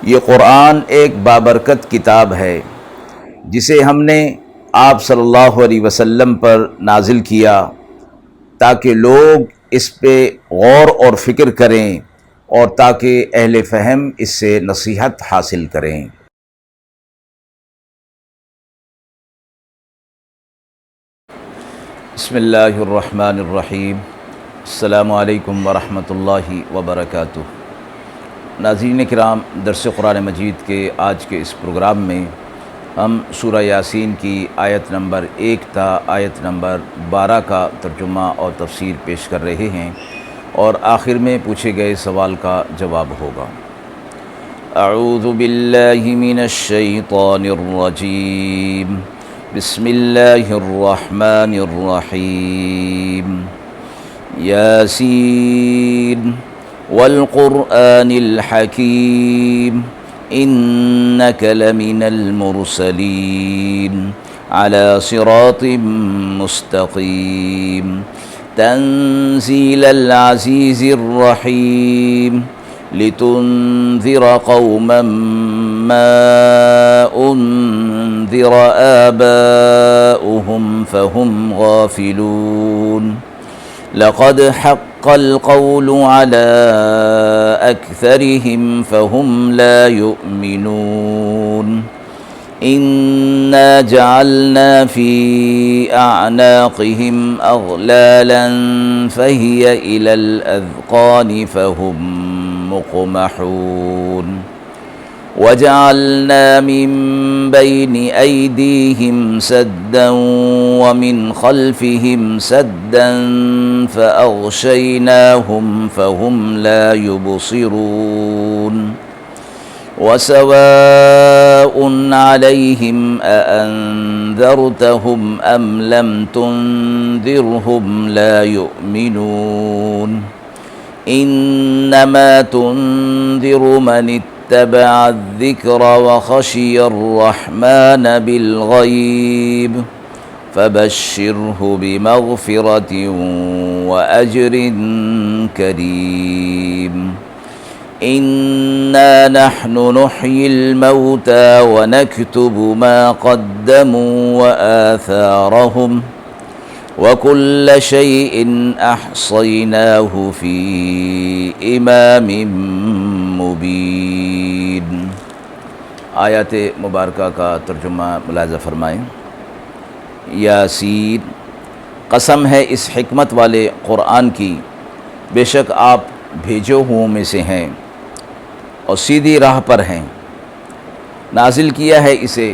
یہ قرآن ایک بابرکت کتاب ہے جسے ہم نے آپ صلی اللہ علیہ وسلم پر نازل کیا تاکہ لوگ اس پہ غور اور فکر کریں اور تاکہ اہل فہم اس سے نصیحت حاصل کریں۔ بسم اللہ الرحمن الرحیم۔ السلام علیکم ورحمۃ اللہ وبرکاتہ۔ ناظرین کرام، درس قرآن مجید کے آج کے اس پروگرام میں ہم سورہ یاسین کی آیت نمبر 1 تا آیت نمبر 12 کا ترجمہ اور تفسیر پیش کر رہے ہیں اور آخر میں پوچھے گئے سوال کا جواب ہوگا۔ اعوذ باللہ من الشیطان الرجیم، بسم اللہ الرحمن الرحیم۔ یاسین والقرآن الحکیم انک لمن المرسلین علی صراط مستقیم تنزیل العزیز الرحیم لتنذر قوما ما انذر آباؤهم فهم غافلون لقد حق القول على أكثرهم فهم لا يؤمنون إنا جعلنا في أعناقهم أغلالا فهي إلى الأذقان فهم مقمحون وجعلنا من بين أيديهم سدا ومن خلفهم سدا فأغشيناهم فهم لا يبصرون وسواء عليهم أأنذرتهم أم لم تنذرهم لا يؤمنون إنما تنذر من اتبع الذكر وخشي الرحمن بالغيب فبشره بمغفرة وأجر كريم إنا نحن نحيي الموتى ونكتب ما قدموا وآثارهم وكل شيء أحصيناه في إمام مبين۔ آیات مبارکہ کا ترجمہ ملاحظہ فرمائیں۔ یاسین، قسم ہے اس حکمت والے قرآن کی، بے شک آپ بھیجے ہوں میں سے ہیں اور سیدھی راہ پر ہیں۔ نازل کیا ہے اسے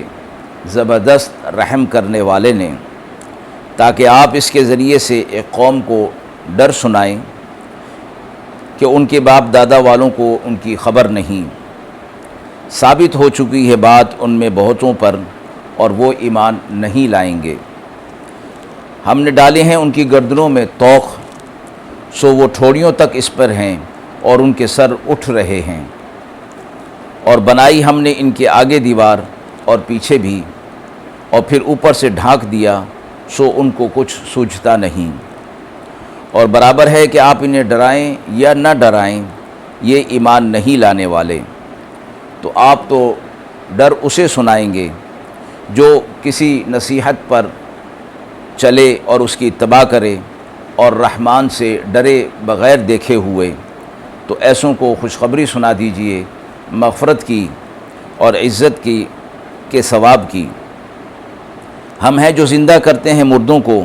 زبردست رحم کرنے والے نے، تاکہ آپ اس کے ذریعے سے ایک قوم کو ڈر سنائیں کہ ان کے باپ دادا والوں کو ان کی خبر نہیں۔ ثابت ہو چکی ہے بات ان میں بہتوں پر اور وہ ایمان نہیں لائیں گے۔ ہم نے ڈالے ہیں ان کی گردنوں میں طوق، سو وہ ٹھوڑیوں تک اس پر ہیں اور ان کے سر اٹھ رہے ہیں، اور بنائی ہم نے ان کے آگے دیوار اور پیچھے بھی، اور پھر اوپر سے ڈھانک دیا سو ان کو کچھ سوجھتا نہیں۔ اور برابر ہے کہ آپ انہیں ڈرائیں یا نہ ڈرائیں، یہ ایمان نہیں لانے والے، تو آپ تو ڈر اسے سنائیں گے جو کسی نصیحت پر چلے اور اس کی اتباع کرے اور رحمان سے ڈرے بغیر دیکھے ہوئے، تو ایسوں کو خوشخبری سنا دیجئے مغفرت کی اور عزت کی کے ثواب کی۔ ہم ہیں جو زندہ کرتے ہیں مردوں کو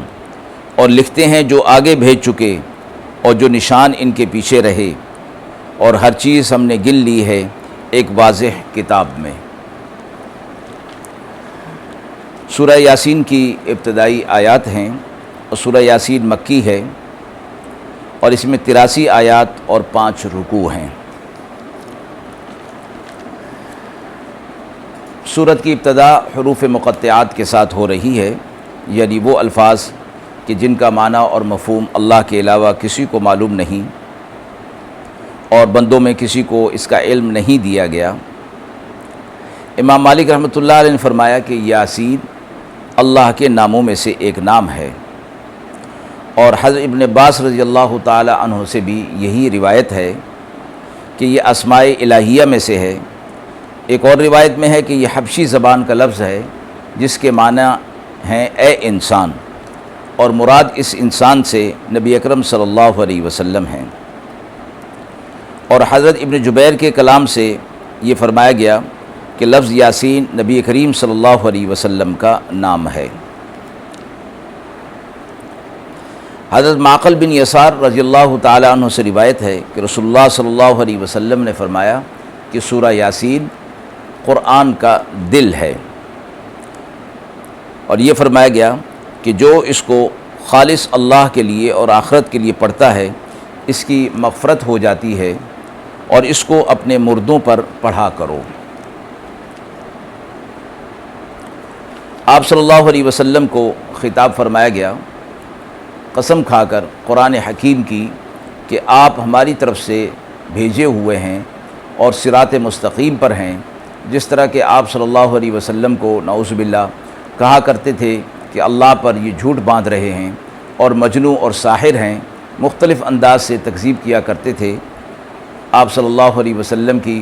اور لکھتے ہیں جو آگے بھیج چکے اور جو نشان ان کے پیچھے رہے، اور ہر چیز ہم نے گن لی ہے ایک واضح کتاب میں۔ سورہ یاسین کی ابتدائی آیات ہیں اور سورہ یاسین مکی ہے اور اس میں 83 آیات اور 5 رکوع ہیں۔ سورت کی ابتدا حروف مقطعات کے ساتھ ہو رہی ہے، یعنی وہ الفاظ کہ جن کا معنی اور مفہوم اللہ کے علاوہ کسی کو معلوم نہیں اور بندوں میں کسی کو اس کا علم نہیں دیا گیا۔ امام مالک رحمۃ اللہ علیہ نے فرمایا کہ یاسین اللہ کے ناموں میں سے ایک نام ہے، اور حضرت ابن عباس رضی اللہ تعالی عنہ سے بھی یہی روایت ہے کہ یہ اسماء الہیہ میں سے ہے ایک اور روایت میں ہے کہ یہ حبشی زبان کا لفظ ہے جس کے معنی ہیں اے انسان، اور مراد اس انسان سے نبی اکرم صلی اللہ علیہ وسلم ہیں۔ اور حضرت ابن جبیر کے کلام سے یہ فرمایا گیا کہ لفظ یاسین نبی کریم صلی اللہ علیہ وسلم کا نام ہے۔ حضرت معقل بن یسار رضی اللہ تعالیٰ عنہ سے روایت ہے کہ رسول اللہ صلی اللہ علیہ وسلم نے فرمایا کہ سورہ یاسین قرآن کا دل ہے، اور یہ فرمایا گیا کہ جو اس کو خالص اللہ کے لیے اور آخرت کے لیے پڑھتا ہے اس کی مغفرت ہو جاتی ہے، اور اس کو اپنے مردوں پر پڑھا کرو۔ آپ صلی اللہ علیہ وسلم کو خطاب فرمایا گیا قسم کھا کر قرآن حکیم کی کہ آپ ہماری طرف سے بھیجے ہوئے ہیں اور صراط مستقیم پر ہیں، جس طرح کہ آپ صلی اللہ علیہ وسلم کو نعوذ باللہ کہا کرتے تھے کہ اللہ پر یہ جھوٹ باندھ رہے ہیں اور مجنون اور ساحر ہیں، مختلف انداز سے تکذیب کیا کرتے تھے۔ آپ صلی اللہ علیہ وسلم کی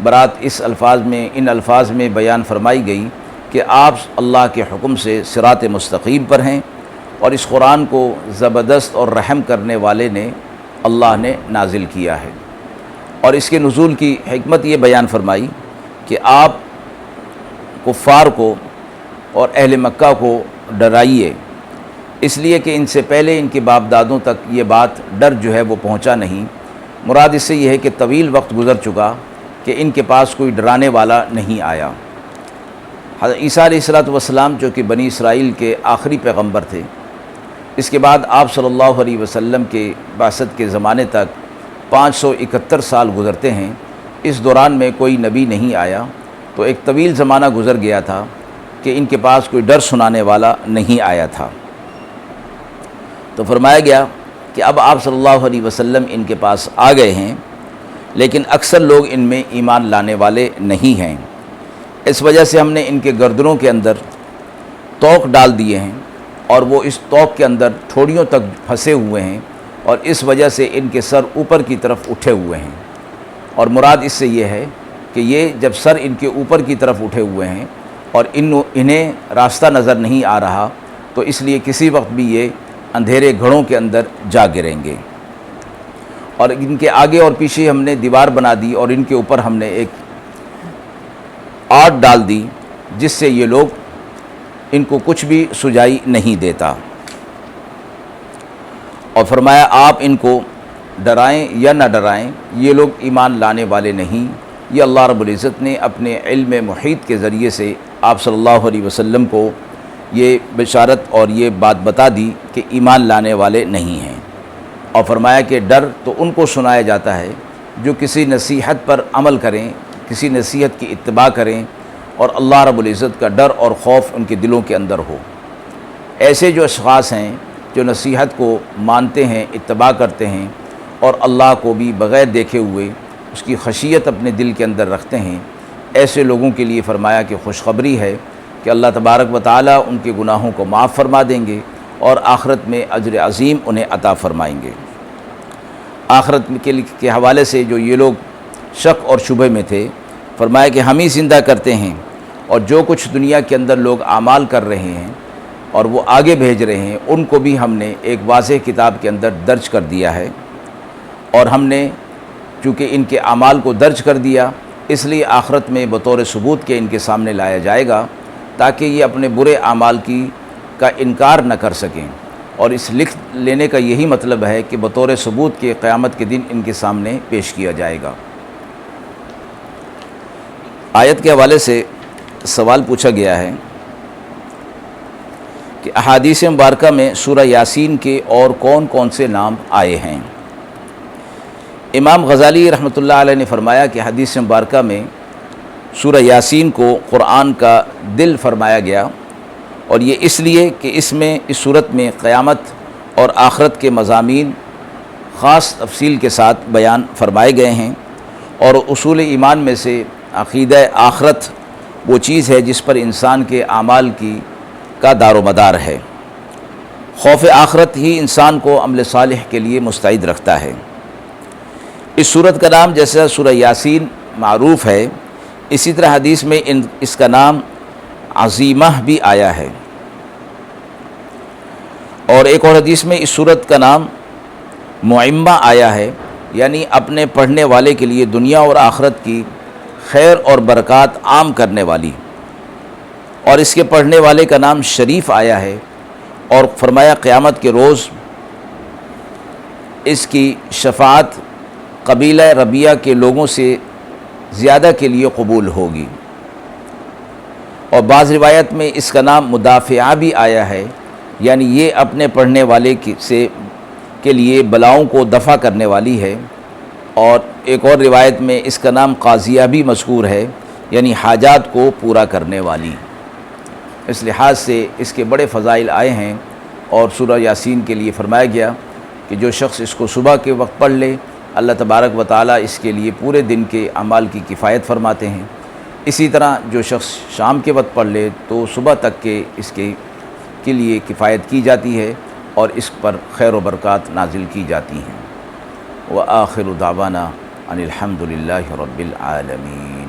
برات ان الفاظ میں بیان فرمائی گئی کہ آپ اللہ کے حکم سے صراط مستقیم پر ہیں، اور اس قرآن کو زبردست اور رحم کرنے والے نے اللہ نے نازل کیا ہے۔ اور اس کے نزول کی حکمت یہ بیان فرمائی کہ آپ کفار کو اور اہل مکہ کو ڈرائیے، اس لیے کہ ان سے پہلے ان کے باپ دادوں تک یہ بات ڈر جو ہے وہ پہنچا نہیں۔ مراد اس سے یہ ہے کہ طویل وقت گزر چکا کہ ان کے پاس کوئی ڈرانے والا نہیں آیا۔ حضرت عیسیٰ علیہ السلام جو کہ بنی اسرائیل کے آخری پیغمبر تھے، اس کے بعد آپ صلی اللہ علیہ وسلم کے بعثت کے زمانے تک 571 سال گزرتے ہیں۔ اس دوران میں کوئی نبی نہیں آیا، تو ایک طویل زمانہ گزر گیا تھا کہ ان کے پاس کوئی ڈر سنانے والا نہیں آیا تھا۔ تو فرمایا گیا کہ اب آپ صلی اللہ علیہ وسلم ان کے پاس آ گئے ہیں، لیکن اکثر لوگ ان میں ایمان لانے والے نہیں ہیں۔ اس وجہ سے ہم نے ان کے گردنوں کے اندر توق ڈال دیے ہیں، اور وہ اس توق کے اندر ٹھوڑیوں تک پھنسے ہوئے ہیں، اور اس وجہ سے ان کے سر اوپر کی طرف اٹھے ہوئے ہیں۔ اور مراد اس سے یہ ہے کہ یہ جب سر ان کے اوپر کی طرف اٹھے ہوئے ہیں اور انہیں راستہ نظر نہیں آ رہا، تو اس لیے کسی وقت بھی یہ اندھیرے گھڑوں کے اندر جا گریں گے۔ اور ان کے آگے اور پیچھے ہم نے دیوار بنا دی، اور ان کے اوپر ہم نے ایک آٹ ڈال دی جس سے یہ لوگ ان کو کچھ بھی سجائی نہیں دیتا۔ اور فرمایا آپ ان کو ڈرائیں یا نہ ڈرائیں، یہ لوگ ایمان لانے والے نہیں۔ یہ اللہ رب العزت نے اپنے علم محیط کے ذریعے سے آپ صلی اللہ علیہ وسلم کو یہ بشارت اور یہ بات بتا دی کہ ایمان لانے والے نہیں ہیں۔ اور فرمایا کہ ڈر تو ان کو سنایا جاتا ہے جو کسی نصیحت پر عمل کریں، کسی نصیحت کی اتباع کریں، اور اللہ رب العزت کا ڈر اور خوف ان کے دلوں کے اندر ہو۔ ایسے جو اشخاص ہیں جو نصیحت کو مانتے ہیں، اتباع کرتے ہیں، اور اللہ کو بھی بغیر دیکھے ہوئے اس کی خشیت اپنے دل کے اندر رکھتے ہیں، ایسے لوگوں کے لیے فرمایا کہ خوشخبری ہے کہ اللہ تبارک و تعالیٰ ان کے گناہوں کو معاف فرما دیں گے، اور آخرت میں اجر عظیم انہیں عطا فرمائیں گے۔ آخرت کے حوالے سے جو یہ لوگ شک اور شبہ میں تھے، فرمایا کہ ہم ہی زندہ کرتے ہیں، اور جو کچھ دنیا کے اندر لوگ اعمال کر رہے ہیں اور وہ آگے بھیج رہے ہیں، ان کو بھی ہم نے ایک واضح کتاب کے اندر درج کر دیا ہے۔ اور ہم نے چونکہ ان کے اعمال کو درج کر دیا، اس لیے آخرت میں بطور ثبوت کے ان کے سامنے لایا جائے گا، تاکہ یہ اپنے برے اعمال کا انکار نہ کر سکیں۔ اور اس لکھ لینے کا یہی مطلب ہے کہ بطور ثبوت کے قیامت کے دن ان کے سامنے پیش کیا جائے گا۔ آیت کے حوالے سے سوال پوچھا گیا ہے کہ احادیث مبارکہ میں سورہ یاسین کے اور کون کون سے نام آئے ہیں؟ امام غزالی رحمۃ اللہ علیہ نے فرمایا کہ حدیث مبارکہ میں سورہ یاسین کو قرآن کا دل فرمایا گیا، اور یہ اس لیے کہ اس صورت میں قیامت اور آخرت کے مضامین خاص تفصیل کے ساتھ بیان فرمائے گئے ہیں، اور اصول ایمان میں سے عقیدہ آخرت وہ چیز ہے جس پر انسان کے اعمال کا دار و مدار ہے۔ خوف آخرت ہی انسان کو عمل صالح کے لیے مستعد رکھتا ہے۔ اس سورت کا نام جیسا سورہ یاسین معروف ہے، اسی طرح حدیث میں اس کا نام عظیمہ بھی آیا ہے، اور ایک اور حدیث میں اس سورت کا نام معمہ آیا ہے، یعنی اپنے پڑھنے والے کے لیے دنیا اور آخرت کی خیر اور برکات عام کرنے والی، اور اس کے پڑھنے والے کا نام شریف آیا ہے، اور فرمایا قیامت کے روز اس کی شفاعت قبیلہ ربیہ کے لوگوں سے زیادہ کے لیے قبول ہوگی، اور بعض روایت میں اس کا نام مدافعہ بھی آیا ہے، یعنی یہ اپنے پڑھنے والے کے لیے بلاؤں کو دفع کرنے والی ہے، اور ایک اور روایت میں اس کا نام قاضیہ بھی مذکور ہے، یعنی حاجات کو پورا کرنے والی۔ اس لحاظ سے اس کے بڑے فضائل آئے ہیں، اور سورہ یاسین کے لیے فرمایا گیا کہ جو شخص اس کو صبح کے وقت پڑھ لے اللہ تبارک و تعالیٰ اس کے لیے پورے دن کے اعمال کی کفایت فرماتے ہیں، اسی طرح جو شخص شام کے وقت پڑھ لے تو صبح تک کے اس کے لیے کفایت کی جاتی ہے، اور اس پر خیر و برکات نازل کی جاتی ہیں۔ وآخر دعوانا ان الحمد للہ رب العالمین۔